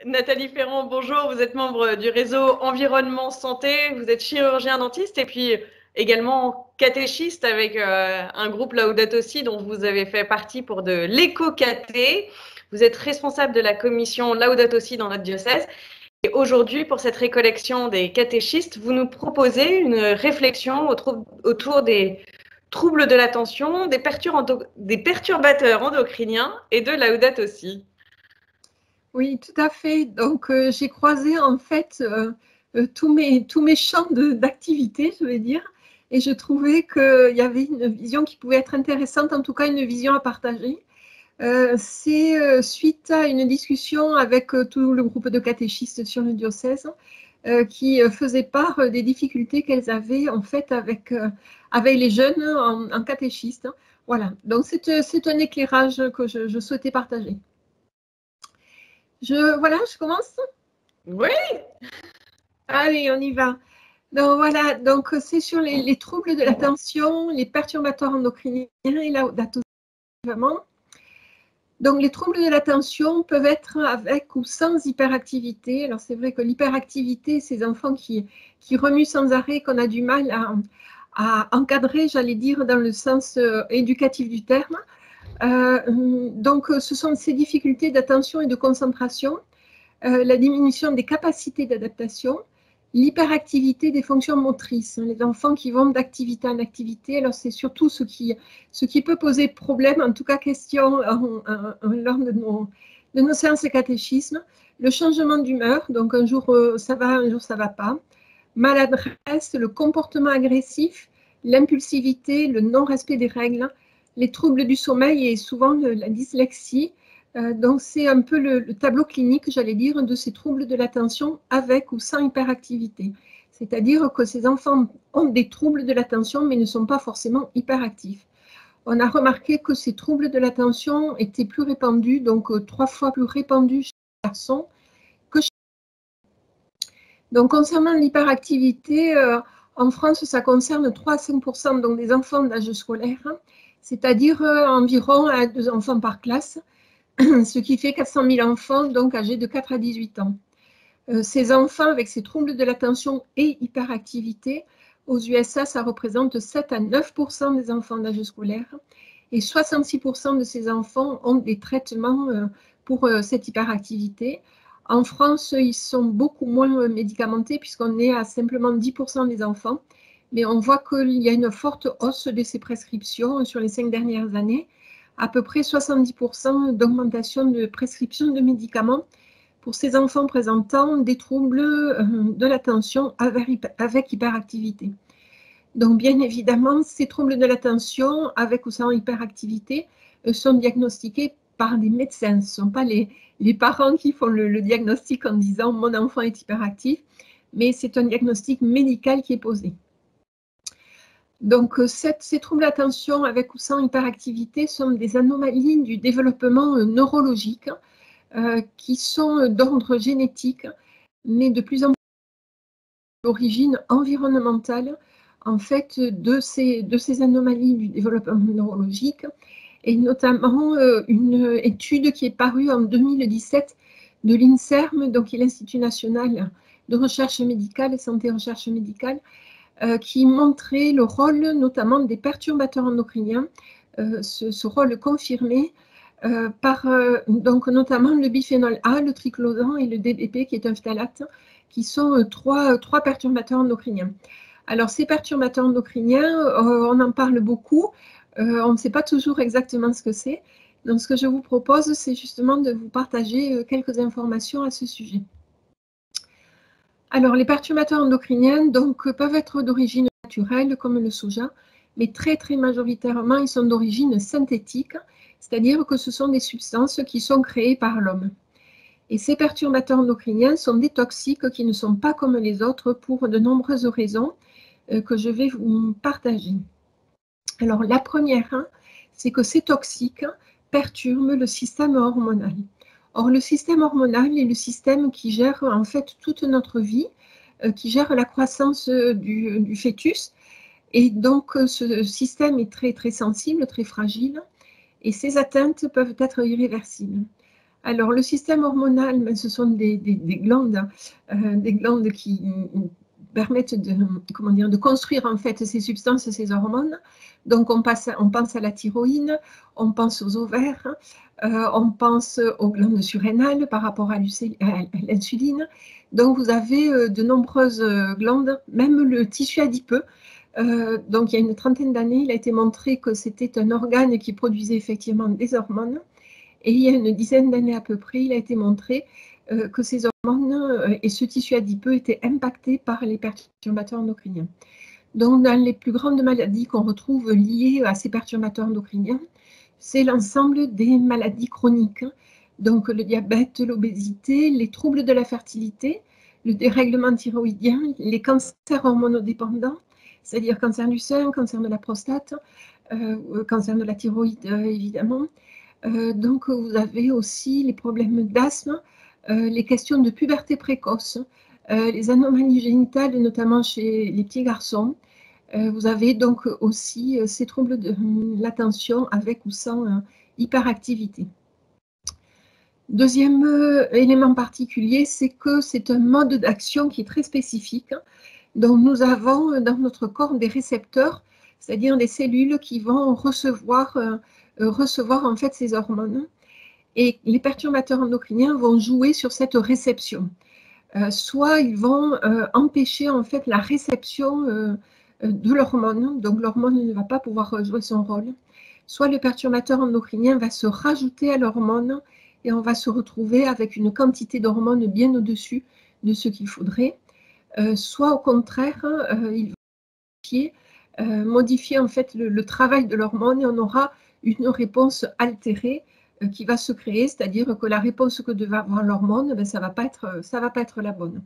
Nathalie Ferrand, bonjour. Vous êtes membre du réseau Environnement Santé. Vous êtes chirurgien dentiste et puis également catéchiste avec un groupe Laudato Si dont vous avez fait partie pour de l'éco-caté. Vous êtes responsable de la commission Laudato Si dans notre diocèse. Et aujourd'hui, pour cette récollection des catéchistes, vous nous proposez une réflexion autour des troubles de l'attention, des perturbateurs endocriniens et de Laudato Si. Oui, tout à fait. Donc, j'ai croisé en fait tous mes champs d'activité, je vais dire, et je trouvais qu'il y avait une vision qui pouvait être intéressante, en tout cas une vision à partager. C'est suite à une discussion avec tout le groupe de catéchistes sur le diocèse qui faisaient part des difficultés qu'elles avaient en fait avec les jeunes en catéchistes. Voilà, donc c'est un éclairage que je souhaitais partager. Voilà, je commence. Oui. Allez, on y va. Donc voilà, donc c'est sur les troubles de l'attention, les perturbateurs endocriniens et Laudato Si vraiment. Donc les troubles de l'attention peuvent être avec ou sans hyperactivité. Alors c'est vrai que l'hyperactivité, ces enfants qui remuent sans arrêt, qu'on a du mal à encadrer, j'allais dire, dans le sens éducatif du terme. Donc ce sont ces difficultés d'attention et de concentration. La diminution des capacités d'adaptation, l'hyperactivité des fonctions motrices. Les enfants qui vont d'activité en activité, alors c'est surtout ce qui peut poser problème, en tout cas question lors de nos séances de catéchisme. Le changement d'humeur, donc un jour ça va, un jour ça ne va pas. Maladresse, le comportement agressif, l'impulsivité, le non-respect des règles, les troubles du sommeil et souvent la dyslexie. Donc, c'est un peu le tableau clinique, j'allais dire, de ces troubles de l'attention avec ou sans hyperactivité. C'est-à-dire que ces enfants ont des troubles de l'attention, mais ne sont pas forcément hyperactifs. On a remarqué que ces troubles de l'attention étaient plus répandus, donc 3 fois plus répandus chez les garçons que chez les filles. Donc, concernant l'hyperactivité, en France, ça concerne 3 à 5% donc des enfants d'âge scolaire, c'est-à-dire environ 2 enfants par classe, ce qui fait 400 000 enfants donc âgés de 4 à 18 ans. Ces enfants avec ces troubles de l'attention et hyperactivité, aux USA, ça représente 7 à 9% des enfants d'âge scolaire et 66% de ces enfants ont des traitements pour cette hyperactivité. En France, ils sont beaucoup moins médicamentés puisqu'on est à simplement 10% des enfants, mais on voit qu'il y a une forte hausse de ces prescriptions sur les 5 dernières années, à peu près 70% d'augmentation de prescription de médicaments pour ces enfants présentant des troubles de l'attention avec hyperactivité. Donc, bien évidemment, ces troubles de l'attention avec ou sans hyperactivité sont diagnostiqués par des médecins. Ce ne sont pas les parents qui font le diagnostic en disant « mon enfant est hyperactif », mais c'est un diagnostic médical qui est posé. Donc, ces troubles d'attention avec ou sans hyperactivité sont des anomalies du développement neurologique qui sont d'ordre génétique, mais de plus en plus d'origine environnementale, en fait, de ces anomalies du développement neurologique, et notamment une étude qui est parue en 2017 de l'INSERM, donc l'Institut national de recherche médicale et santé recherche médicale, qui montrait le rôle notamment des perturbateurs endocriniens, ce rôle confirmé par donc notamment le biphénol A, le triclosan et le DBP qui est un phtalate, qui sont trois perturbateurs endocriniens. Alors ces perturbateurs endocriniens, on en parle beaucoup, on ne sait pas toujours exactement ce que c'est. Donc ce que je vous propose, c'est justement de vous partager quelques informations à ce sujet. Alors, les perturbateurs endocriniens donc, peuvent être d'origine naturelle, comme le soja, mais très, très majoritairement, ils sont d'origine synthétique, c'est-à-dire que ce sont des substances qui sont créées par l'homme. Et ces perturbateurs endocriniens sont des toxiques qui ne sont pas comme les autres pour de nombreuses raisons que je vais vous partager. Alors, la première, c'est que ces toxiques perturbent le système hormonal. Or, le système hormonal est le système qui gère en fait toute notre vie, qui gère la croissance du fœtus. Et donc, ce système est très, très sensible, très fragile, et ces atteintes peuvent être irréversibles. Alors, le système hormonal, ben, ce sont des glandes qui permettent de construire en fait ces substances, ces hormones. Donc, on pense à la thyroïde, on pense aux ovaires, on pense aux glandes surrénales par rapport à l'insuline. Donc, vous avez de nombreuses glandes, même le tissu adipeux. Donc, il y a une trentaine d'années, il a été montré que c'était un organe qui produisait effectivement des hormones. Et il y a une dizaine d'années à peu près, il a été montré que ces hormones et ce tissu adipeux étaient impactés par les perturbateurs endocriniens. Donc, dans les plus grandes maladies qu'on retrouve liées à ces perturbateurs endocriniens, c'est l'ensemble des maladies chroniques. Donc, le diabète, l'obésité, les troubles de la fertilité, le dérèglement thyroïdien, les cancers hormonodépendants, c'est-à-dire cancer du sein, cancer de la prostate, cancer de la thyroïde, évidemment. Donc, vous avez aussi les problèmes d'asthme, les questions de puberté précoce, les anomalies génitales, notamment chez les petits garçons. Vous avez donc aussi ces troubles de l'attention avec ou sans hyperactivité. Deuxième élément particulier, c'est que c'est un mode d'action qui est très spécifique. Donc, nous avons dans notre corps des récepteurs, c'est-à-dire des cellules qui vont recevoir en fait ces hormones. Et les perturbateurs endocriniens vont jouer sur cette réception. Soit ils vont empêcher en fait la réception de l'hormone, donc l'hormone ne va pas pouvoir jouer son rôle. Soit le perturbateur endocrinien va se rajouter à l'hormone et on va se retrouver avec une quantité d'hormones bien au-dessus de ce qu'il faudrait. Soit au contraire, il va modifier en fait le travail de l'hormone et on aura une réponse altérée qui va se créer, c'est-à-dire que la réponse que devait avoir l'hormone, ben, ça va pas être la bonne.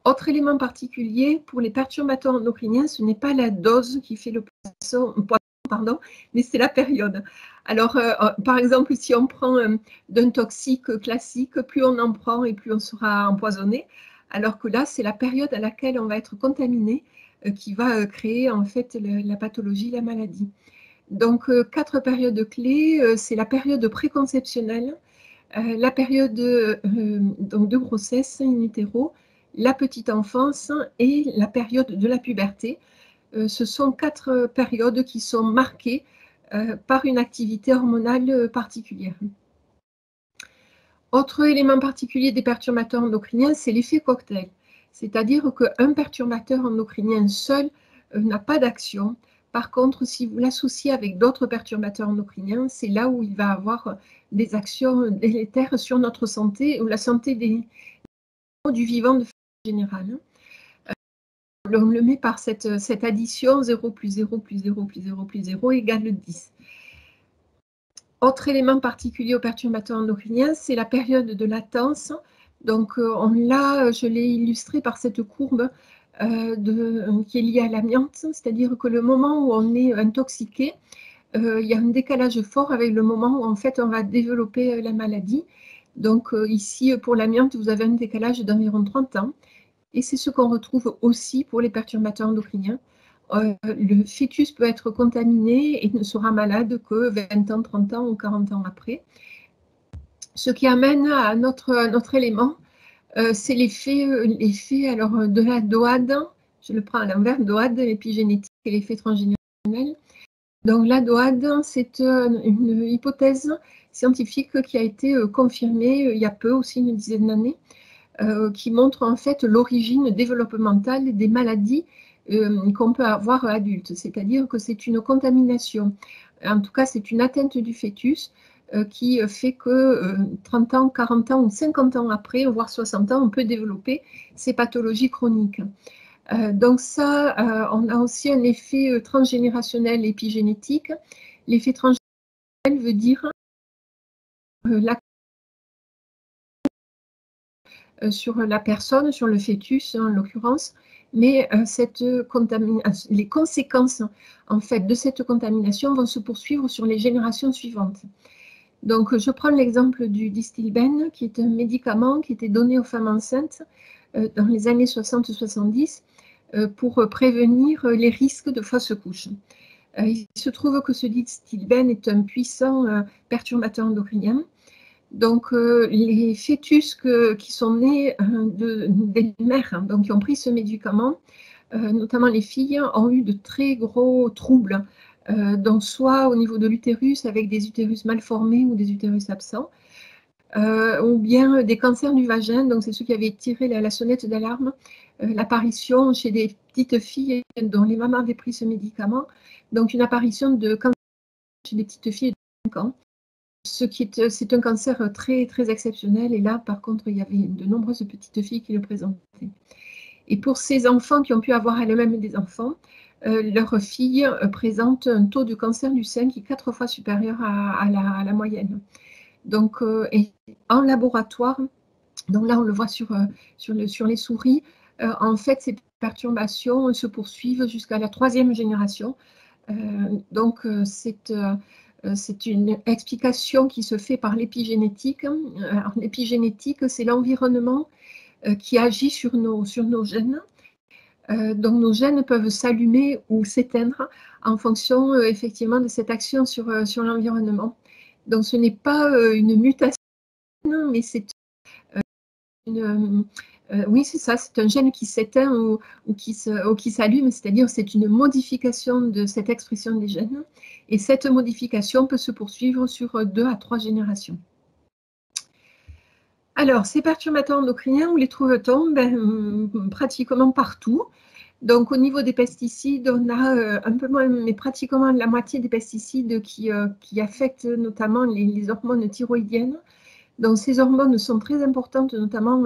Autre élément particulier, pour les perturbateurs endocriniens, ce n'est pas la dose qui fait le poison, mais c'est la période. Alors, par exemple, si on prend d'un toxique classique, plus on en prend et plus on sera empoisonné, alors que là, c'est la période à laquelle on va être contaminé qui va créer en fait la pathologie, la maladie. Donc, 4 périodes clés, c'est la période préconceptionnelle, la période donc de grossesse in utero, la petite enfance et la période de la puberté. Ce sont 4 périodes qui sont marquées par une activité hormonale particulière. Autre élément particulier des perturbateurs endocriniens, c'est l'effet cocktail. C'est-à-dire qu'un perturbateur endocrinien seul n'a pas d'action. Par contre, si vous l'associez avec d'autres perturbateurs endocriniens, c'est là où il va avoir des actions délétères sur notre santé ou la santé du vivant de façon générale. On le met par cette addition 0 plus 0 plus 0 plus 0 plus 0 égale 10. Autre élément particulier aux perturbateurs endocriniens, c'est la période de latence. Donc, je l'ai illustré par cette courbe qui est liée à l'amiante, c'est-à-dire que le moment où on est intoxiqué, il y a un décalage fort avec le moment où en fait on va développer la maladie. Donc, ici, pour l'amiante, vous avez un décalage d'environ 30 ans. Et c'est ce qu'on retrouve aussi pour les perturbateurs endocriniens. Le fœtus peut être contaminé et ne sera malade que 20 ans, 30 ans ou 40 ans après. Ce qui amène à notre élément, c'est l'effet de la DOAD. Je le prends à l'envers, DOAD, l'épigénétique et l'effet transgénérationnel. Donc la DOAD, c'est une hypothèse scientifique qui a été confirmée il y a peu, aussi une dizaine d'années, qui montre en fait l'origine développementale des maladies qu'on peut avoir adulte. C'est-à-dire que c'est une contamination, en tout cas c'est une atteinte du fœtus qui fait que 30 ans, 40 ans ou 50 ans après, voire 60 ans, on peut développer ces pathologies chroniques. Donc ça, on a aussi un effet transgénérationnel épigénétique. L'effet transgénérationnel veut dire sur la personne, sur le fœtus en l'occurrence, mais les conséquences en fait de cette contamination vont se poursuivre sur les générations suivantes. Donc je prends l'exemple du Distilbène, qui est un médicament qui était donné aux femmes enceintes dans les années 60-70 pour prévenir les risques de fausses couches. Il se trouve que ce Distilbène est un puissant perturbateur endocrinien. Donc, les fœtus qui sont nés des mères, hein, donc qui ont pris ce médicament, notamment les filles, ont eu de très gros troubles, donc soit au niveau de l'utérus avec des utérus mal formés ou des utérus absents, ou bien des cancers du vagin, donc c'est ceux qui avaient tiré la sonnette d'alarme, l'apparition chez des petites filles dont les mamans avaient pris ce médicament, donc une apparition de cancer chez des petites filles de 5 ans. C'est un cancer très, très exceptionnel, et là, par contre, il y avait de nombreuses petites filles qui le présentaient. Et pour ces enfants qui ont pu avoir elles-mêmes des enfants, leurs filles présentent un taux de cancer du sein qui est 4 fois supérieur à la moyenne. Donc, et en laboratoire, donc là on le voit sur les souris, en fait ces perturbations se poursuivent jusqu'à la 3e génération. Donc c'est une explication qui se fait par l'épigénétique. Alors l'épigénétique, c'est l'environnement qui agit sur nos gènes. Donc nos gènes peuvent s'allumer ou s'éteindre en fonction effectivement de cette action sur l'environnement. Donc ce n'est pas une mutation, mais c'est oui, c'est ça, c'est un gène qui s'éteint ou qui s'allume, c'est-à-dire c'est une modification de cette expression des gènes, et cette modification peut se poursuivre sur 2 à 3 générations. Alors, ces perturbateurs endocriniens, où les trouve-t-on? Pratiquement partout. Donc, au niveau des pesticides, on a un peu moins, mais pratiquement la moitié des pesticides qui affectent notamment les hormones thyroïdiennes. Donc, ces hormones sont très importantes, notamment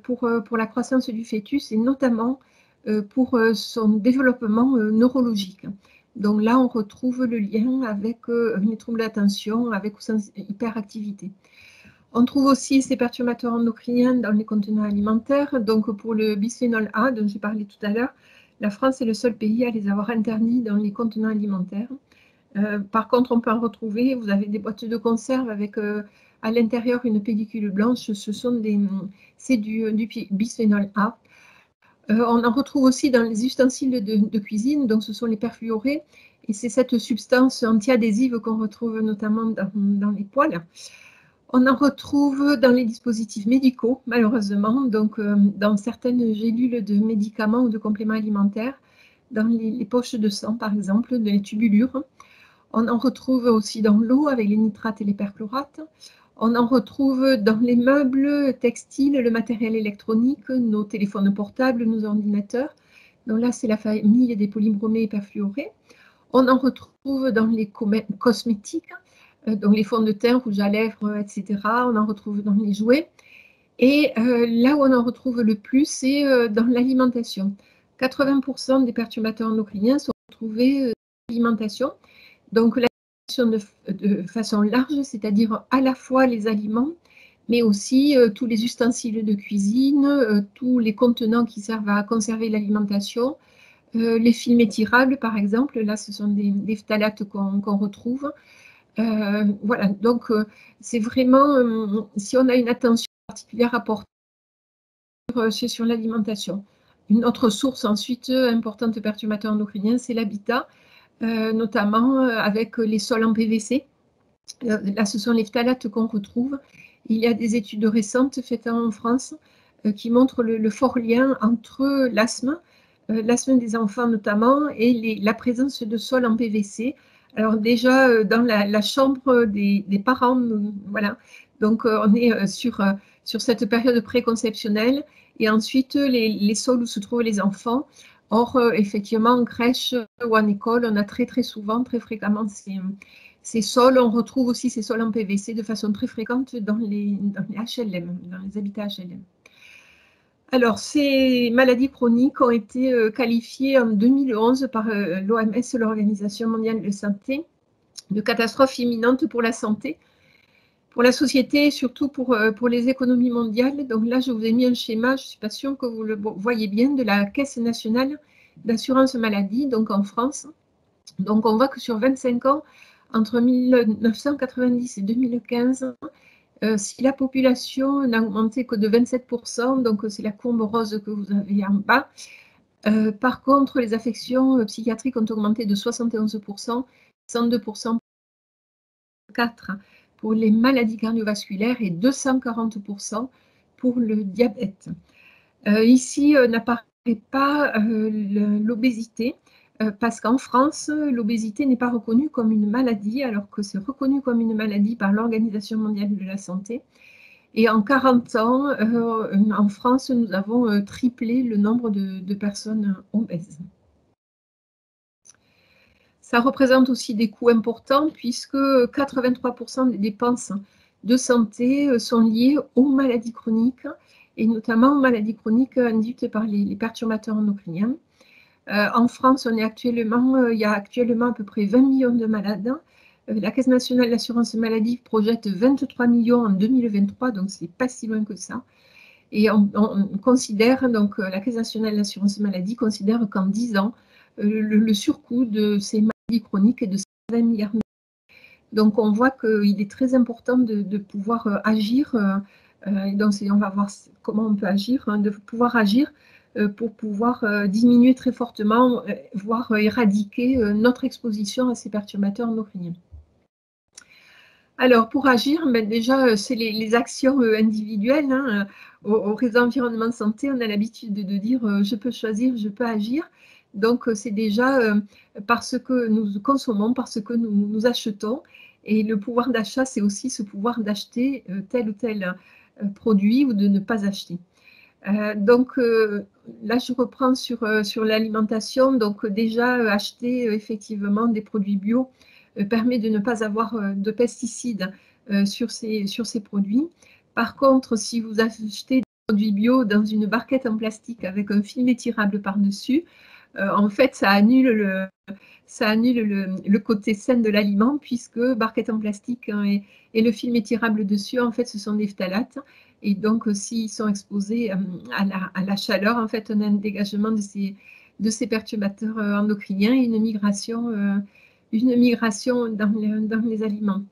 pour la croissance du fœtus et notamment pour son développement neurologique. Donc là, on retrouve le lien avec les troubles d'attention, avec hyperactivité. On trouve aussi ces perturbateurs endocriniens dans les contenants alimentaires. Donc, pour le bisphénol A, dont j'ai parlé tout à l'heure, la France est le seul pays à les avoir interdits dans les contenants alimentaires. Par contre, on peut en retrouver. Vous avez des boîtes de conserve avec à l'intérieur une pellicule blanche. C'est du bisphénol A. On en retrouve aussi dans les ustensiles de cuisine. Donc, ce sont les perfluorés. Et c'est cette substance antiadhésive qu'on retrouve notamment dans les poêles. On en retrouve dans les dispositifs médicaux, malheureusement, donc dans certaines gélules de médicaments ou de compléments alimentaires, dans les poches de sang, par exemple, dans les tubulures. On en retrouve aussi dans l'eau avec les nitrates et les perchlorates. On en retrouve dans les meubles textiles, le matériel électronique, nos téléphones portables, nos ordinateurs. Donc là, c'est la famille des polybromés et perfluorés. On en retrouve dans les cosmétiques, donc les fonds de teint, rouge à lèvres, etc. On en retrouve dans les jouets. Et là où on en retrouve le plus, c'est dans l'alimentation. 80% des perturbateurs endocriniens sont retrouvés dans l'alimentation. Donc l'alimentation de façon large, c'est-à-dire à la fois les aliments, mais aussi tous les ustensiles de cuisine, tous les contenants qui servent à conserver l'alimentation, les films étirables par exemple. Là, ce sont des phtalates qu'on retrouve. Voilà, donc c'est vraiment, si on a une attention particulière à porter sur l'alimentation. Une autre source ensuite importante de perturbateurs endocriniens, c'est l'habitat, notamment avec les sols en PVC. Là, ce sont les phtalates qu'on retrouve. Il y a des études récentes faites en France qui montrent le fort lien entre l'asthme des enfants notamment, et la présence de sols en PVC. Alors déjà, dans la chambre des parents, voilà. Donc, on est sur cette période préconceptionnelle. Et ensuite, les sols où se trouvent les enfants. Or, effectivement, en crèche ou en école, on a très, très souvent, très fréquemment ces sols. On retrouve aussi ces sols en PVC de façon très fréquente dans les HLM, dans les habitats HLM. Alors, ces maladies chroniques ont été qualifiées en 2011 par l'OMS, l'Organisation mondiale de la santé, de catastrophes imminentes pour la santé, pour la société et surtout pour les économies mondiales. Donc là, je vous ai mis un schéma, je ne suis pas sûre que vous le voyez bien, de la Caisse nationale d'assurance maladie, donc en France. Donc on voit que sur 25 ans, entre 1990 et 2015, si la population n'a augmenté que de 27%, donc c'est la courbe rose que vous avez en bas. Par contre, les affections psychiatriques ont augmenté de 71%, 102% 4. pour les maladies cardiovasculaires et 240% pour le diabète. Ici n'apparaît pas l'obésité, parce qu'en France, l'obésité n'est pas reconnue comme une maladie, alors que c'est reconnu comme une maladie par l'Organisation mondiale de la santé. Et en 40 ans, en France, nous avons triplé le nombre de personnes obèses. Ça représente aussi des coûts importants, puisque 83% des dépenses de santé sont liées aux maladies chroniques, et notamment aux maladies chroniques induites par les perturbateurs endocriniens. En France, il y a actuellement à peu près 20 millions de malades. La Caisse nationale d'assurance maladie projette 23 millions en 2023, donc ce n'est pas si loin que ça. Et on considère, donc la Caisse nationale d'assurance maladie considère qu'en 10 ans, le surcoût de ces maladies chroniques est de 20 milliards d'euros. Donc on voit qu'il est très important de pouvoir agir. Donc on va voir comment on peut agir, de pouvoir agir pour pouvoir diminuer très fortement, voire éradiquer notre exposition à ces perturbateurs endocriniens. Alors, pour agir, déjà, c'est les actions individuelles. Hein. Au réseau environnement santé, on a l'habitude de dire je peux choisir, je peux agir. Donc, c'est déjà parce que nous consommons, parce que nous achetons. Et le pouvoir d'achat, c'est aussi ce pouvoir d'acheter tel ou tel produit ou de ne pas acheter. Donc là, je reprends sur l'alimentation. Donc déjà, acheter effectivement des produits bio permet de ne pas avoir de pesticides sur ces produits. Par contre, si vous achetez des produits bio dans une barquette en plastique avec un film étirable par-dessus, en fait, ça annule le côté sain de l'aliment, puisque barquette en plastique et le film étirable dessus, en fait, ce sont des phtalates. Et donc, s'ils sont exposés à la chaleur, en fait, on a un dégagement de ces perturbateurs endocriniens et une migration dans les aliments.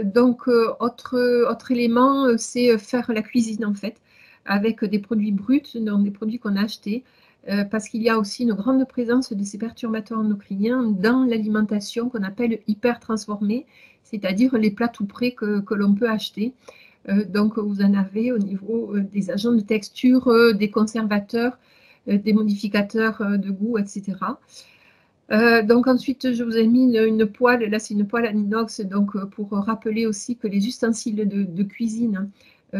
Donc, autre élément, c'est faire la cuisine, en fait, avec des produits bruts, donc des produits qu'on a achetés, parce qu'il y a aussi une grande présence de ces perturbateurs endocriniens dans l'alimentation qu'on appelle hyper transformée, c'est-à-dire les plats tout prêts que l'on peut acheter. Donc, vous en avez au niveau des agents de texture, des conservateurs, des modificateurs de goût, etc. Donc, ensuite, je vous ai mis une poêle. Là, c'est une poêle en inox, donc pour rappeler aussi que les ustensiles de cuisine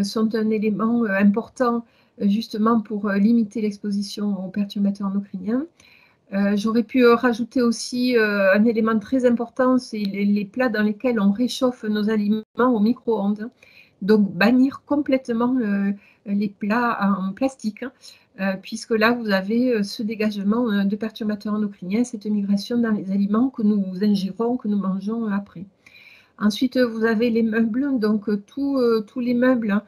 sont un élément important justement pour limiter l'exposition aux perturbateurs endocriniens. J'aurais pu rajouter aussi un élément très important, c'est les plats dans lesquels on réchauffe nos aliments au micro-ondes. Donc, bannir complètement les plats en plastique, puisque là, vous avez ce dégagement de perturbateurs endocriniens, cette migration dans les aliments que nous ingérons, que nous mangeons après. Ensuite, vous avez les meubles. Donc, tous les meubles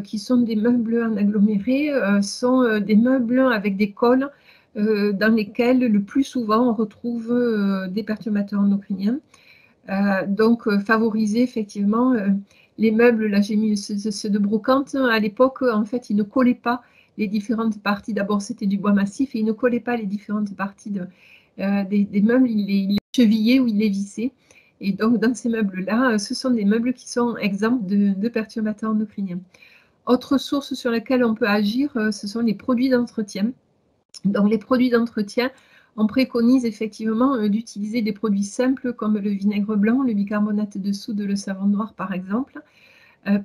qui sont des meubles en aggloméré sont des meubles avec des cols dans lesquels, le plus souvent, on retrouve des perturbateurs endocriniens. Donc, favoriser effectivement les meubles. Là, j'ai mis ceux de brocante. À l'époque, en fait, ils ne collaient pas les différentes parties. D'abord, c'était du bois massif et ils ne collaient pas les différentes parties des meubles. Ils les chevillaient ou ils les vissaient. Et donc, dans ces meubles-là, ce sont des meubles qui sont exempts de perturbateurs endocriniens. Autre source sur laquelle on peut agir, ce sont les produits d'entretien. Donc, les produits d'entretien, on préconise effectivement d'utiliser des produits simples comme le vinaigre blanc, le bicarbonate de soude, le savon noir par exemple,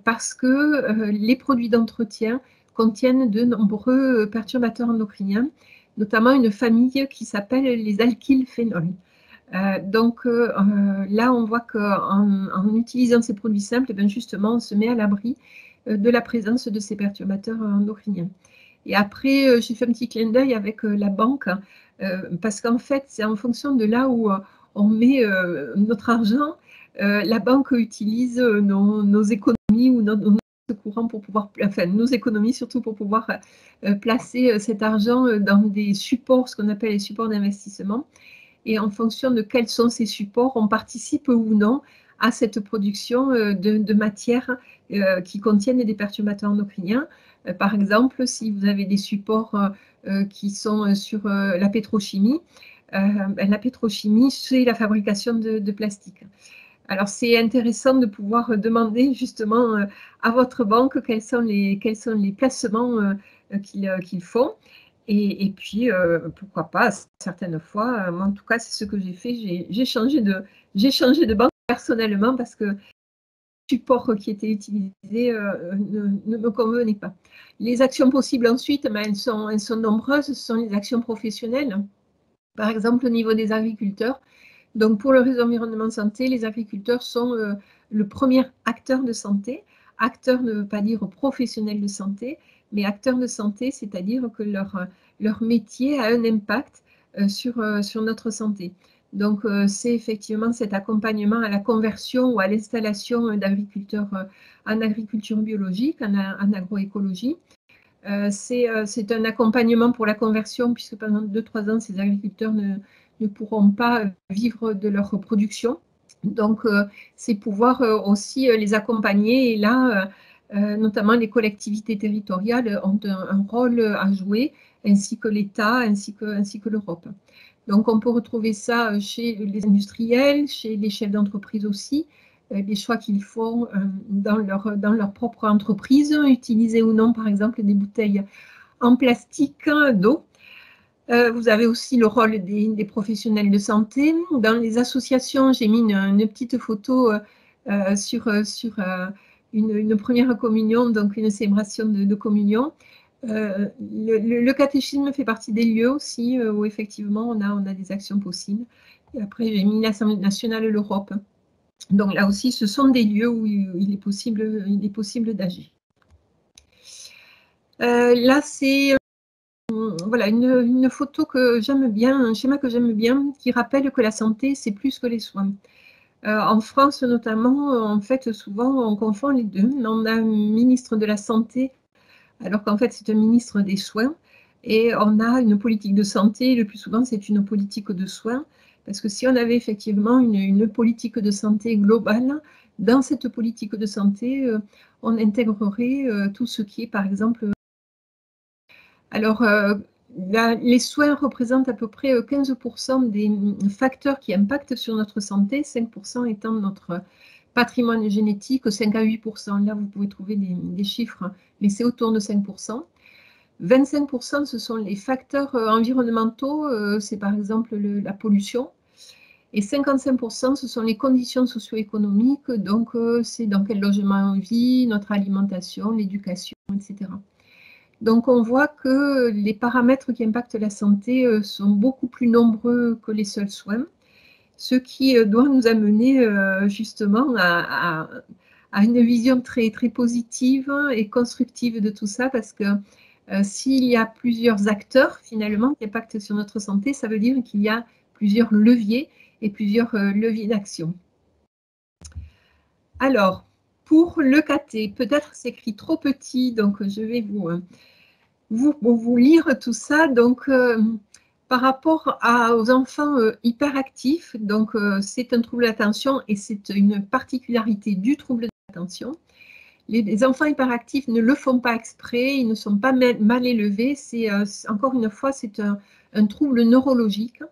parce que les produits d'entretien contiennent de nombreux perturbateurs endocriniens, notamment une famille qui s'appelle les alkylphénols. Donc là, on voit qu'en utilisant ces produits simples, bien justement, on se met à l'abri de la présence de ces perturbateurs endocriniens. Et après, j'ai fait un petit clin d'œil avec la banque, parce qu'en fait, c'est en fonction de là où on met notre argent, la banque utilise nos économies ou nos courants pour pouvoir, enfin nos économies surtout pour pouvoir placer cet argent dans des supports, ce qu'on appelle les supports d'investissement. Et en fonction de quels sont ces supports, on participe ou non à cette production de matières qui contiennent des perturbateurs endocriniens. Par exemple, si vous avez des supports qui sont sur la pétrochimie, la pétrochimie, c'est la fabrication de plastique. Alors, c'est intéressant de pouvoir demander justement à votre banque quels sont les placements qu'ils font. Et puis, pourquoi pas, certaines fois, moi en tout cas, c'est ce que j'ai fait, j'ai changé de banque personnellement parce que le support qui était utilisé ne me convenait pas. Les actions possibles ensuite, elles sont nombreuses, ce sont les actions professionnelles. Par exemple, au niveau des agriculteurs. Donc, pour le réseau environnement santé, les agriculteurs sont le premier acteur de santé. Acteur ne veut pas dire professionnel de santé, mais acteur de santé, c'est-à-dire que leur métier a un impact sur notre santé. Donc, c'est effectivement cet accompagnement à la conversion ou à l'installation d'agriculteurs en agriculture biologique, en agroécologie. C'est un accompagnement pour la conversion, puisque pendant 2-3 ans, ces agriculteurs ne pourront pas vivre de leur production. Donc, c'est pouvoir aussi les accompagner. Et là, notamment les collectivités territoriales ont un rôle à jouer, ainsi que l'État, ainsi que l'Europe. Donc, on peut retrouver ça chez les industriels, chez les chefs d'entreprise aussi, les choix qu'ils font dans leur propre entreprise, utiliser ou non, par exemple, des bouteilles en plastique d'eau. Vous avez aussi le rôle des professionnels de santé. Dans les associations, j'ai mis une petite photo sur une première communion, donc une célébration de communion. Le catéchisme fait partie des lieux aussi où effectivement on a des actions possibles. Et après, j'ai mis l'Assemblée nationale et l'Europe. Donc là aussi, ce sont des lieux où il est possible d'agir. Là, c'est voilà, une photo que j'aime bien, un schéma que j'aime bien, qui rappelle que la santé, c'est plus que les soins. En France, notamment, en fait, souvent, on confond les deux. On a un ministre de la Santé, alors qu'en fait, c'est un ministre des Soins. Et on a une politique de santé, le plus souvent, c'est une politique de soins. Parce que si on avait effectivement une politique de santé globale, dans cette politique de santé, on intégrerait tout ce qui est, par exemple, alors, les soins représentent à peu près 15% des facteurs qui impactent sur notre santé, 5% étant notre patrimoine génétique, 5 à 8%. Là, vous pouvez trouver des chiffres, mais c'est autour de 5%. 25%, ce sont les facteurs environnementaux, c'est par exemple la pollution. Et 55%, ce sont les conditions socio-économiques, donc c'est dans quel logement on vit, notre alimentation, l'éducation, etc. Donc, on voit que les paramètres qui impactent la santé sont beaucoup plus nombreux que les seuls soins, ce qui doit nous amener justement à une vision très, très positive et constructive de tout ça, parce que s'il y a plusieurs acteurs finalement qui impactent sur notre santé, ça veut dire qu'il y a plusieurs leviers et plusieurs leviers d'action. Alors, pour le KT, peut-être c'est écrit trop petit, donc je vais vous lire tout ça. Donc, par rapport aux enfants hyperactifs, donc c'est un trouble d'attention et c'est une particularité du trouble d'attention. Les enfants hyperactifs ne le font pas exprès, ils ne sont pas mal élevés. C'est encore une fois, c'est un trouble neurologique.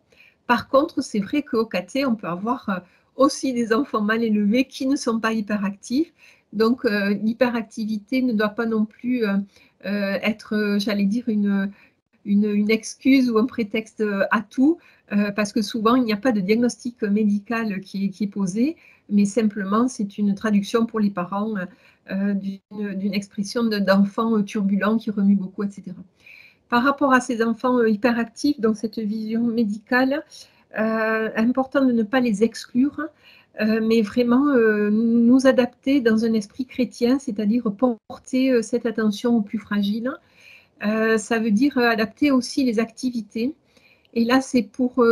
Par contre, c'est vrai qu'au KT, on peut avoir aussi des enfants mal élevés qui ne sont pas hyperactifs. Donc, l'hyperactivité ne doit pas non plus être, j'allais dire, une excuse ou un prétexte à tout, parce que souvent, il n'y a pas de diagnostic médical qui est posé, mais simplement, c'est une traduction pour les parents d'une expression d'enfants turbulents qui remuent beaucoup, etc. Par rapport à ces enfants hyperactifs, dans cette vision médicale, important de ne pas les exclure, mais vraiment nous adapter dans un esprit chrétien, c'est-à-dire porter cette attention aux plus fragiles. Ça veut dire adapter aussi les activités. Et là, c'est pour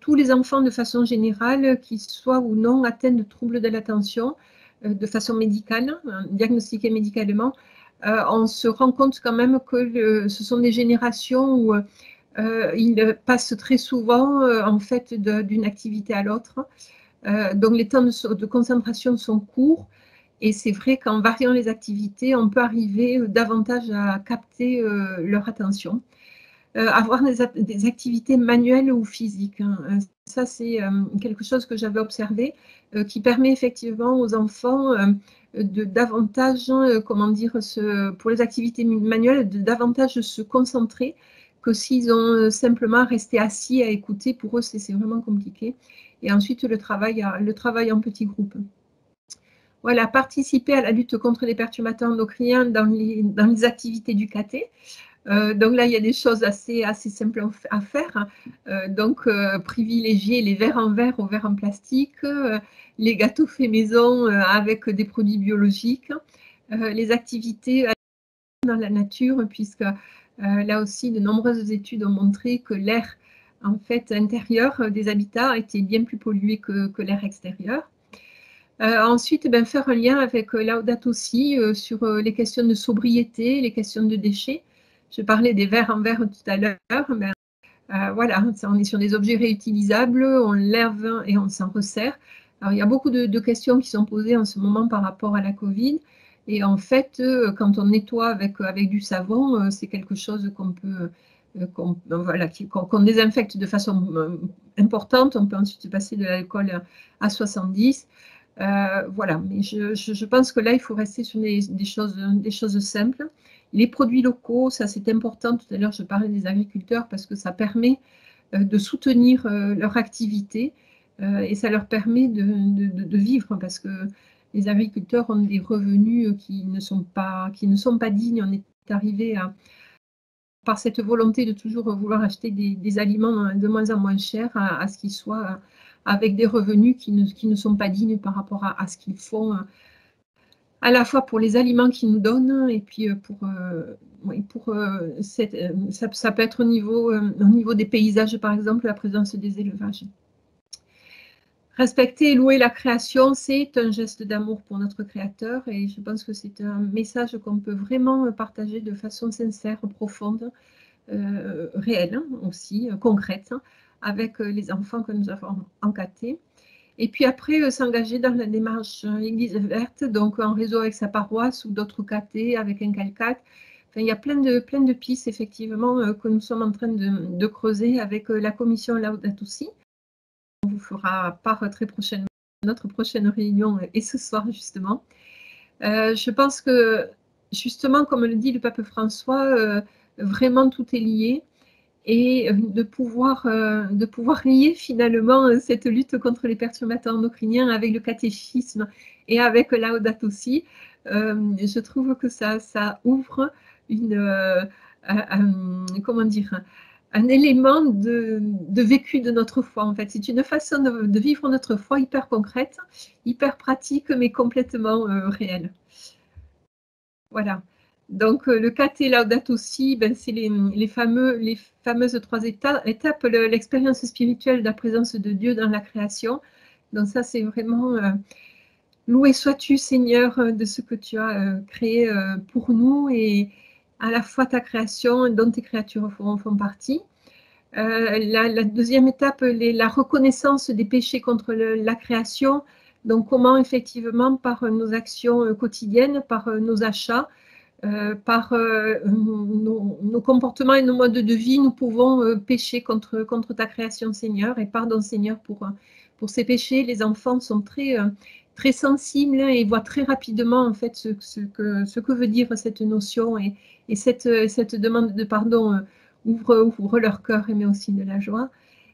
tous les enfants de façon générale, qu'ils soient ou non atteints de troubles de l'attention de façon médicale, diagnostiqués médicalement. On se rend compte quand même que ce sont des générations où ils passent très souvent en fait d'une activité à l'autre. Donc les temps de concentration sont courts. Et c'est vrai qu'en variant les activités, on peut arriver davantage à capter leur attention. avoir des activités manuelles ou physiques. Hein. Ça, c'est quelque chose que j'avais observé, qui permet effectivement aux enfants de davantage, comment dire, pour les activités manuelles, de davantage se concentrer que s'ils ont simplement resté assis à écouter. Pour eux, c'est vraiment compliqué. Et ensuite, le travail en petits groupes. Voilà, participer à la lutte contre les perturbateurs endocriniens dans les activités du caté. Donc là, il y a des choses assez simples à faire. Donc, privilégier les verres en verre aux verres en plastique, les gâteaux faits maison avec des produits biologiques, les activités dans la nature, puisque là aussi, de nombreuses études ont montré que l'air en fait intérieur des habitats était bien plus pollué que l'air extérieur. Ensuite, faire un lien avec Laudato Si sur les questions de sobriété, les questions de déchets. Je parlais des verres en verre tout à l'heure. Voilà, on est sur des objets réutilisables, on lave et on s'en resserre. Alors, il y a beaucoup de questions qui sont posées en ce moment par rapport à la Covid. Et en fait, quand on nettoie avec du savon, c'est quelque chose qu'on peut, qu'on désinfecte de façon importante. On peut ensuite passer de l'alcool à 70. Voilà, mais je pense que là, il faut rester sur des choses simples. Les produits locaux, ça c'est important. Tout à l'heure, je parlais des agriculteurs parce que ça permet de soutenir leur activité et ça leur permet de vivre parce que les agriculteurs ont des revenus qui ne sont pas dignes. On est arrivé par cette volonté de toujours vouloir acheter des aliments de moins en moins chers à ce qu'ils soient avec des revenus qui ne sont pas dignes par rapport à ce qu'ils font, à la fois pour les aliments qu'ils nous donnent et puis ça peut être au niveau des paysages, par exemple, la présence des élevages. Respecter et louer la création, c'est un geste d'amour pour notre Créateur et je pense que c'est un message qu'on peut vraiment partager de façon sincère, profonde, réelle aussi, concrète, avec les enfants que nous avons encadrés. Et puis après, s'engager dans la démarche Église verte, donc en réseau avec sa paroisse ou d'autres catés, avec un CALCAT. Enfin, il y a plein de pistes, effectivement, que nous sommes en train de creuser avec la commission Laudato Si. On vous fera part très prochainement de notre prochaine réunion et ce soir, justement. Je pense que, justement, comme le dit le pape François, vraiment tout est lié. Et de pouvoir lier finalement cette lutte contre les perturbateurs endocriniens avec le catéchisme et avec Laudato Si, je trouve que ça ouvre comment dire, un élément de vécu de notre foi. En fait, c'est une façon de vivre notre foi hyper concrète, hyper pratique, mais complètement réelle. Voilà. Donc, le caté Laudato Si, c'est les fameuses 3 étapes, l'expérience spirituelle de la présence de Dieu dans la création. Donc ça, c'est vraiment loué sois-tu, Seigneur, de ce que tu as créé pour nous et à la fois ta création dont tes créatures font partie. La deuxième étape, la reconnaissance des péchés contre la création. Donc, comment effectivement, par nos actions quotidiennes, par nos achats, par nos comportements et nos modes de vie, nous pouvons pécher contre ta création, Seigneur. Et pardon, Seigneur, pour ces péchés. Les enfants sont très sensibles et voient très rapidement en fait ce que veut dire cette notion et cette demande de pardon ouvre leur cœur et met aussi de la joie.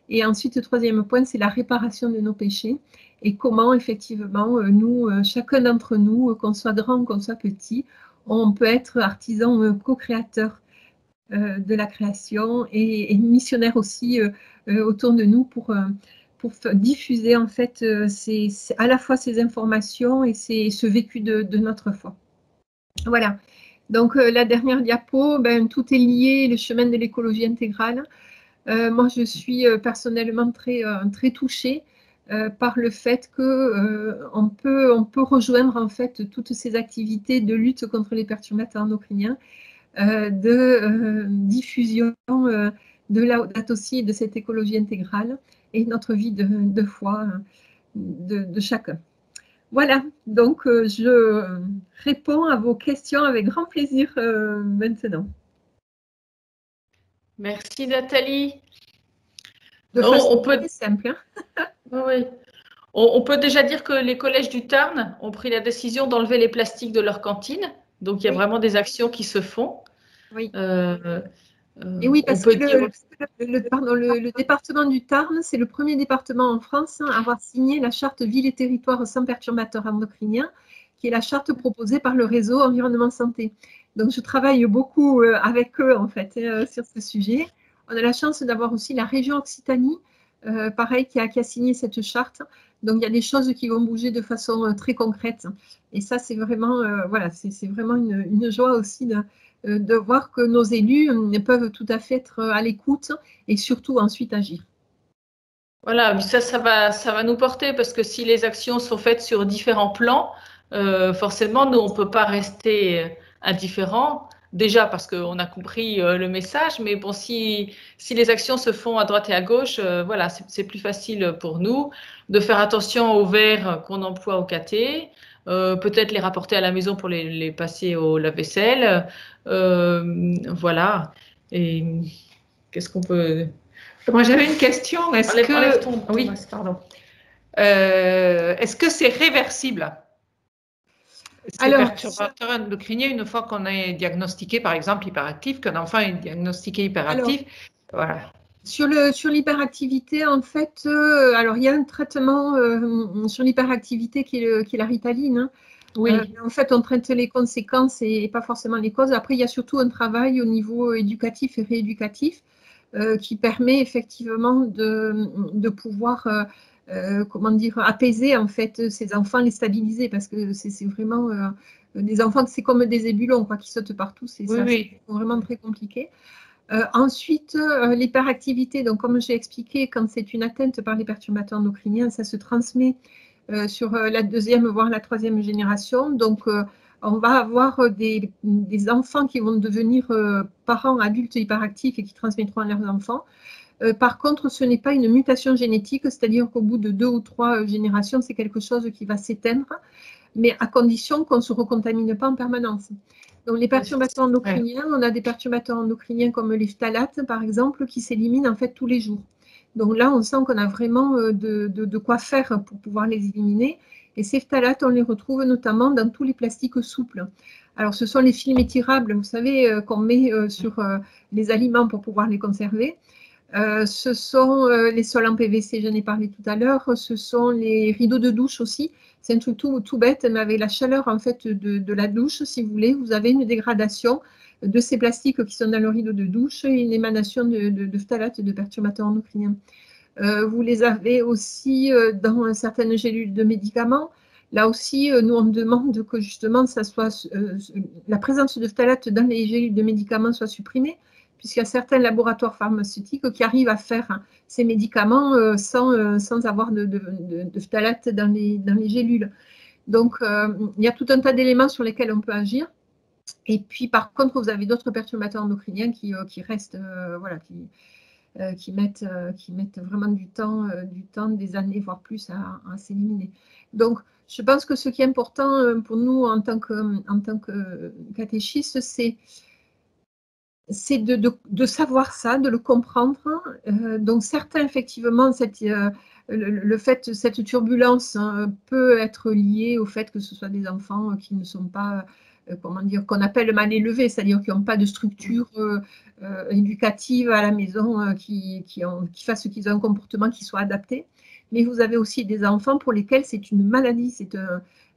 Et ensuite, le troisième point, c'est la réparation de nos péchés et comment effectivement nous, chacun d'entre nous, qu'on soit grand, qu'on soit petit, on peut être artisan co-créateur de la création et missionnaire aussi autour de nous pour diffuser en fait à la fois ces informations et ce vécu de notre foi. Voilà. Donc la dernière diapo, tout est lié, le chemin de l'écologie intégrale. Moi, je suis personnellement très touchée par le fait qu'on peut rejoindre en fait toutes ces activités de lutte contre les perturbateurs endocriniens, de diffusion de Laudato Si et de cette écologie intégrale et notre vie de foi de chacun. Voilà, donc je réponds à vos questions avec grand plaisir maintenant. Merci Nathalie. De façon très simple. Oui. On peut déjà dire que les collèges du Tarn ont pris la décision d'enlever les plastiques de leur cantine. Donc, il y a vraiment des actions qui se font. Oui. Et oui, parce que le département du Tarn, c'est le premier département en France à avoir signé la charte ville et territoire sans perturbateurs endocriniens, qui est la charte proposée par le réseau Environnement Santé. Donc, je travaille beaucoup avec eux, en fait, sur ce sujet. On a la chance d'avoir aussi la région Occitanie, pareil, qui a signé cette charte. Donc, il y a des choses qui vont bouger de façon très concrète. Et ça, c'est vraiment, voilà, c'est vraiment une joie aussi de voir que nos élus peuvent tout à fait être à l'écoute et surtout ensuite agir. Voilà, mais ça va nous porter parce que si les actions sont faites sur différents plans, forcément, nous, on ne peut pas rester indifférents. Déjà parce qu'on a compris le message, mais bon, si les actions se font à droite et à gauche, voilà, c'est plus facile pour nous de faire attention aux verres qu'on emploie au KT, peut-être les rapporter à la maison pour les passer au lave-vaisselle. Voilà. Et qu'est-ce qu'on peut... Moi, j'avais une question. Est-ce que... Oui, pardon. Est-ce que c'est réversible? Ces Alors, perturbateurs endocriniens, une fois qu'on est diagnostiqué, par exemple, hyperactif, qu'un enfant est diagnostiqué hyperactif, voilà. Sur l'hyperactivité, en fait, alors il y a un traitement sur l'hyperactivité qui est la Ritaline. Hein. Oui. En fait, on traite les conséquences et pas forcément les causes. Après, il y a surtout un travail au niveau éducatif et rééducatif qui permet effectivement de pouvoir, comment dire, apaiser en fait ces enfants, les stabiliser, parce que c'est vraiment des enfants, c'est comme des ébulons quoi, qui sautent partout. C'est vraiment très compliqué. Ensuite, l'hyperactivité, donc comme j'ai expliqué, quand c'est une atteinte par les perturbateurs endocriniens, ça se transmet sur la deuxième, voire la troisième génération. Donc, on va avoir des enfants qui vont devenir parents adultes hyperactifs et qui transmettront à leurs enfants. Par contre, ce n'est pas une mutation génétique, c'est-à-dire qu'au bout de 2 ou 3 générations, c'est quelque chose qui va s'éteindre, mais à condition qu'on ne se recontamine pas en permanence. Donc, les perturbateurs endocriniens, on a des perturbateurs endocriniens comme les phtalates, par exemple, qui s'éliminent en fait tous les jours. Donc là, on sent qu'on a vraiment de quoi faire pour pouvoir les éliminer. Et ces phtalates, on les retrouve notamment dans tous les plastiques souples. Alors, ce sont les films étirables, vous savez, qu'on met sur les aliments pour pouvoir les conserver. Ce sont les sols en PVC, j'en ai parlé tout à l'heure. Ce sont les rideaux de douche aussi. C'est un truc tout bête, mais avec la chaleur en fait de la douche, si vous voulez, vous avez une dégradation de ces plastiques qui sont dans le rideau de douche et une émanation de phtalates et de perturbateurs endocriniens. Vous les avez aussi dans certaines gélules de médicaments. Là aussi, nous, on demande que justement, la présence de phtalates dans les gélules de médicaments soit supprimée, puisqu'il y a certains laboratoires pharmaceutiques qui arrivent à faire ces médicaments sans avoir de phtalates dans les gélules. Donc, il y a tout un tas d'éléments sur lesquels on peut agir. Et puis, par contre, vous avez d'autres perturbateurs endocriniens qui restent, voilà, qui mettent vraiment du temps, des années, voire plus, à s'éliminer. Donc, je pense que ce qui est important pour nous en tant que catéchistes, c'est de savoir ça, de le comprendre. Donc certains, effectivement, cette turbulence peut être liée au fait que ce soit des enfants qui ne sont pas, comment dire, qu'on appelle mal élevés, c'est-à-dire qui n'ont pas de structure éducative à la maison qui fasse qu'ils aient un comportement qui soit adapté. Mais vous avez aussi des enfants pour lesquels c'est une maladie,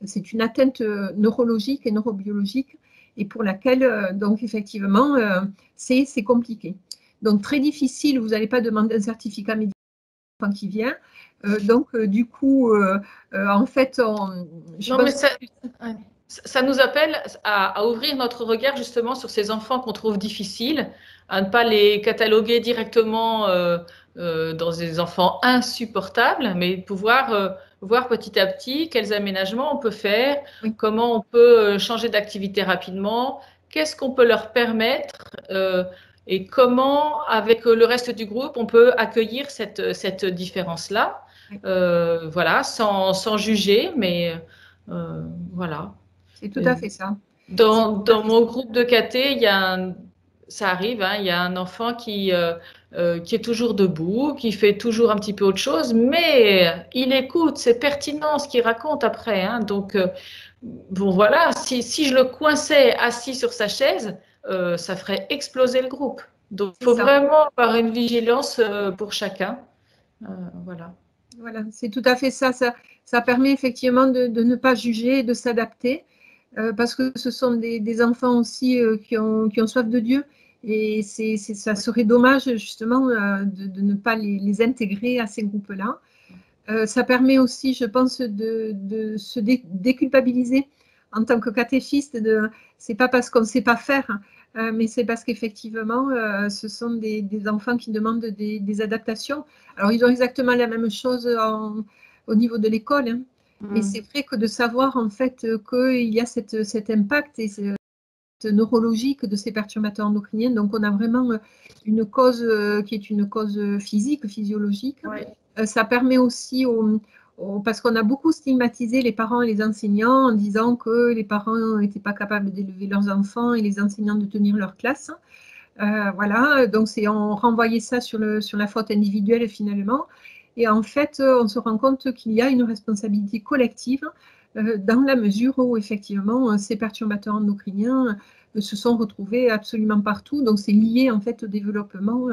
c'est une atteinte neurologique et neurobiologique, et pour laquelle, donc effectivement, c'est compliqué. Donc très difficile, vous n'allez pas demander un certificat médical qui vient. Donc du coup, en fait, ça nous appelle à ouvrir notre regard justement sur ces enfants qu'on trouve difficiles, à ne pas les cataloguer directement dans des enfants insupportables, mais pouvoir voir petit à petit quels aménagements on peut faire, comment on peut changer d'activité rapidement, qu'est-ce qu'on peut leur permettre et comment, avec le reste du groupe, on peut accueillir cette différence-là, voilà, sans juger, mais voilà. C'est tout à fait ça. Dans mon groupe de KT, il y a ça arrive, hein, il y a un enfant qui est toujours debout, qui fait toujours un petit peu autre chose, mais il écoute, c'est pertinent ce qu'il raconte après, hein. Donc, bon voilà, si je le coinçais assis sur sa chaise, ça ferait exploser le groupe. Donc, il faut vraiment avoir une vigilance pour chacun. Voilà. Voilà, c'est tout à fait ça. Ça permet effectivement de ne pas juger et de s'adapter, parce que ce sont des enfants aussi qui ont soif de Dieu. Et ça serait dommage justement de ne pas les intégrer à ces groupes-là. Ça permet aussi, je pense, de se déculpabiliser en tant que catéchiste. C'est pas parce qu'on ne sait pas faire, mais c'est parce qu'effectivement, ce sont des enfants qui demandent des adaptations. Alors, ils ont exactement la même chose au niveau de l'école, hein. Mais c'est vrai que de savoir en fait qu'il y a cet impact et neurologique de ces perturbateurs endocriniens. Donc, on a vraiment une cause qui est une cause physique, physiologique. Ouais. Ça permet aussi, parce qu'on a beaucoup stigmatisé les parents et les enseignants en disant que les parents n'étaient pas capables d'élever leurs enfants et les enseignants de tenir leur classe. Voilà, donc on renvoyait ça sur la faute individuelle finalement. Et en fait, on se rend compte qu'il y a une responsabilité collective dans la mesure où effectivement ces perturbateurs endocriniens se sont retrouvés absolument partout. Donc c'est lié en fait au développement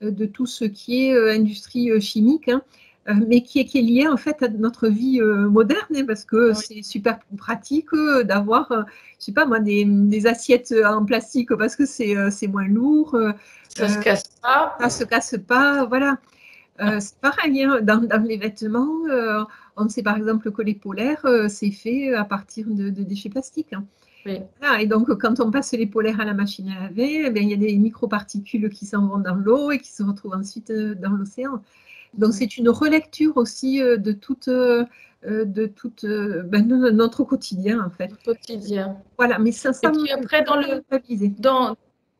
de tout ce qui est industrie chimique, hein, mais qui est lié en fait à notre vie moderne, hein, parce que c'est super pratique d'avoir, je sais pas moi, des assiettes en plastique parce que c'est moins lourd. Ça se casse pas. Ça se casse pas, voilà. C'est pareil, hein, dans les vêtements, on sait par exemple que les polaires, c'est fait à partir de déchets plastiques, hein. Oui. Voilà, et donc, quand on passe les polaires à la machine à laver, eh bien, il y a des microparticules qui s'en vont dans l'eau et qui se retrouvent ensuite dans l'océan. Donc, c'est une relecture aussi de notre quotidien, en fait. Quotidien. Voilà, mais ça Et puis après,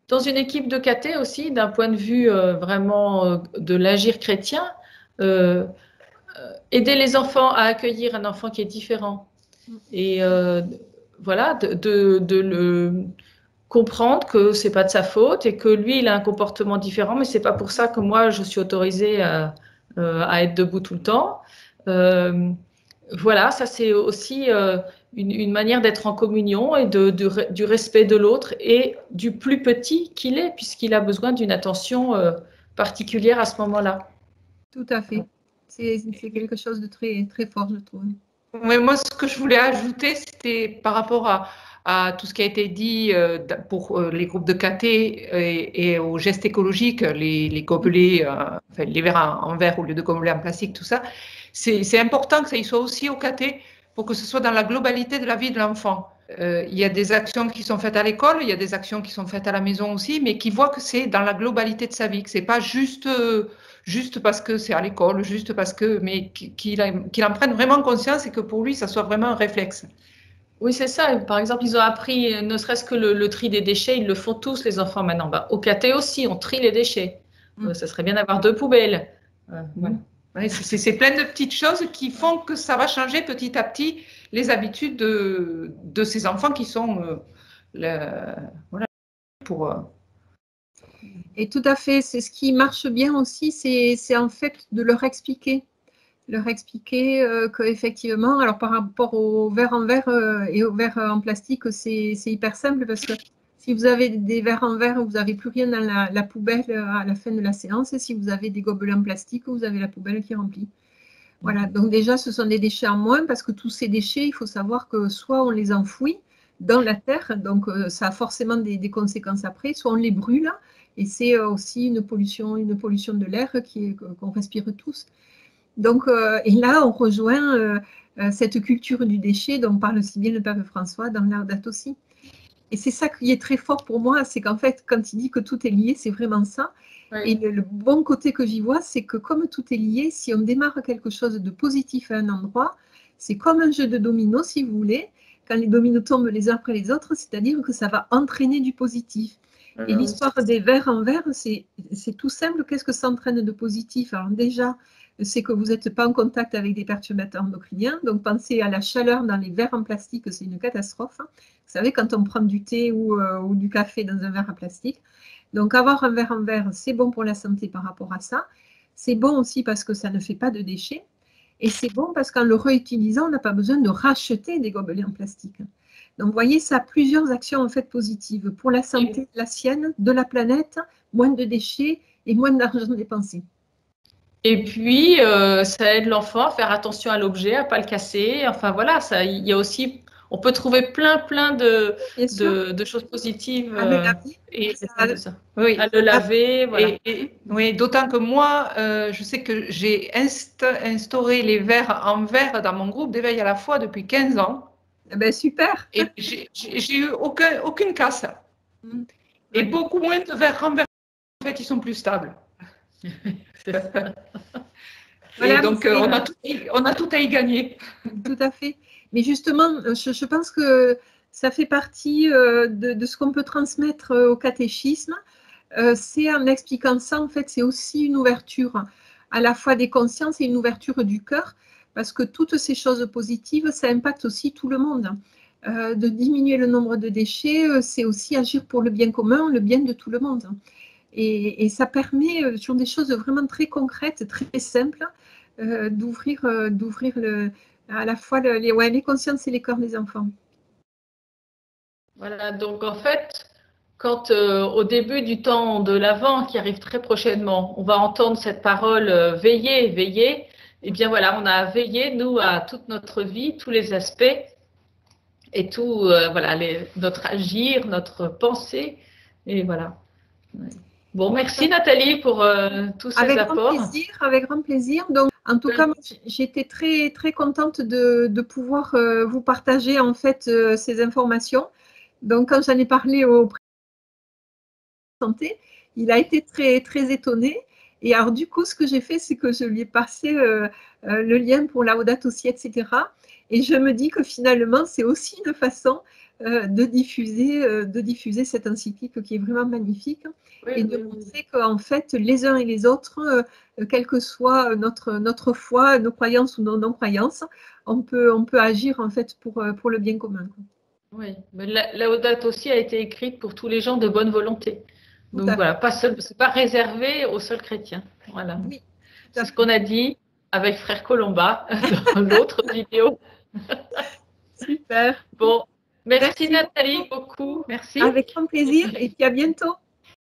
dans une équipe de caté aussi, d'un point de vue vraiment de l'agir chrétien, aider les enfants à accueillir un enfant qui est différent. Et voilà, de le comprendre que c'est pas de sa faute et que lui, il a un comportement différent, mais c'est pas pour ça que moi, je suis autorisée à être debout tout le temps. Voilà, ça c'est aussi une manière d'être en communion et du respect de l'autre et du plus petit qu'il est, puisqu'il a besoin d'une attention particulière à ce moment-là. Tout à fait. C'est quelque chose de très, très fort, je trouve. Oui, moi, ce que je voulais ajouter, c'était par rapport à tout ce qui a été dit pour les groupes de caté et aux gestes écologiques, les gobelets, enfin, les verres en verre au lieu de gobelets en plastique, tout ça. C'est important que ça y soit aussi au caté pour que ce soit dans la globalité de la vie de l'enfant. Il y a des actions qui sont faites à l'école, il y a des actions qui sont faites à la maison aussi, mais qui voient que c'est dans la globalité de sa vie, que c'est pas juste parce que c'est à l'école, juste parce que, mais qu'il en prenne vraiment conscience et que pour lui, ça soit vraiment un réflexe. Oui, c'est ça. Par exemple, ils ont appris, ne serait-ce que le tri des déchets, ils le font tous, les enfants maintenant. Bah, au caté aussi, on trie les déchets. Ça serait bien d'avoir 2 poubelles. Voilà. Ouais, c'est plein de petites choses qui font que ça va changer petit à petit les habitudes de ces enfants qui sont voilà, pour... Et tout à fait, c'est ce qui marche bien aussi, c'est en fait de leur expliquer qu'effectivement, alors par rapport au verre en verre et au verre en plastique, c'est hyper simple parce que si vous avez des verres en verre, vous n'avez plus rien dans la poubelle à la fin de la séance. Et si vous avez des gobelets en plastique, vous avez la poubelle qui est remplie. Voilà, donc déjà, ce sont des déchets en moins parce que tous ces déchets, il faut savoir que soit on les enfouit dans la terre, donc ça a forcément des conséquences après, soit on les brûle, et c'est aussi une pollution de l'air qu'on respire tous. Donc, et là, on rejoint cette culture du déchet dont parle si bien le pape François dans Laudato Si. Et c'est ça qui est très fort pour moi, c'est qu'en fait, quand il dit que tout est lié, c'est vraiment ça. Oui. Et le bon côté que j'y vois, c'est que comme tout est lié, si on démarre quelque chose de positif à un endroit, c'est comme un jeu de dominos, si vous voulez, quand les dominos tombent les uns après les autres, c'est-à-dire que ça va entraîner du positif. Et l'histoire des verres en verre, c'est c'est tout simple. Qu'est-ce que ça entraîne de positif? Alors déjà, c'est que vous n'êtes pas en contact avec des perturbateurs endocriniens. Donc, pensez à la chaleur dans les verres en plastique, c'est une catastrophe. Vous savez, quand on prend du thé ou du café dans un verre en plastique. Donc, avoir un verre en verre, c'est bon pour la santé par rapport à ça. C'est bon aussi parce que ça ne fait pas de déchets. Et c'est bon parce qu'en le réutilisant, on n'a pas besoin de racheter des gobelets en plastique. Donc, vous voyez, ça a plusieurs actions en fait positives pour la santé, la sienne, de la planète, moins de déchets et moins d'argent dépensé. Et puis, ça aide l'enfant à faire attention à l'objet, à ne pas le casser. Enfin, voilà, il y a aussi, on peut trouver plein de choses positives. À le laver. Et Ça. Oui. À le laver, voilà. Oui, d'autant que moi, je sais que j'ai instauré les verres en verre dans mon groupe d'éveil à la foi depuis 15 ans. Eh ben, super. Et j'ai eu aucune casse. Et beaucoup moins de verres en verre. En fait, ils sont plus stables. Voilà, et donc, on a tout à y gagner. Tout à fait. Mais justement, je pense que ça fait partie de ce qu'on peut transmettre au catéchisme. C'est en expliquant ça, en fait, c'est aussi une ouverture à la fois des consciences et une ouverture du cœur, parce que toutes ces choses positives, ça impacte aussi tout le monde. De diminuer le nombre de déchets, c'est aussi agir pour le bien commun, le bien de tout le monde. Et ça permet, sur des choses vraiment très concrètes, très simples, d'ouvrir à la fois les consciences et les cœurs des enfants. Voilà, donc en fait, quand au début du temps de l'Avent, qui arrive très prochainement, on va entendre cette parole veillez, veillez, et bien voilà, on a à veiller, nous, à toute notre vie, tous les aspects, et tout, voilà, notre agir, notre pensée, et voilà. Bon, merci Nathalie pour tous ces apports. Avec grand plaisir. Donc, en tout cas, j'étais très contente de pouvoir vous partager en fait ces informations. Donc, quand j'en ai parlé au président de santé, il a été très étonné. Et alors, du coup, ce que j'ai fait, c'est que je lui ai passé le lien pour Laudato Si, etc. Et je me dis que finalement, c'est aussi une façon de diffuser cette encyclique qui est vraiment magnifique, et de montrer qu'en fait, les uns et les autres, quelle que soit notre foi, nos croyances ou nos non-croyances, on peut agir en fait pour le bien commun. Oui, mais Laudato Si a été écrite pour tous les gens de bonne volonté. Donc voilà, c'est pas réservé aux seuls chrétiens. Voilà. Oui, c'est ce qu'on a dit avec Frère Colomba dans l'autre vidéo. Super. Bon, merci Nathalie beaucoup. Merci. Avec grand plaisir et puis à bientôt.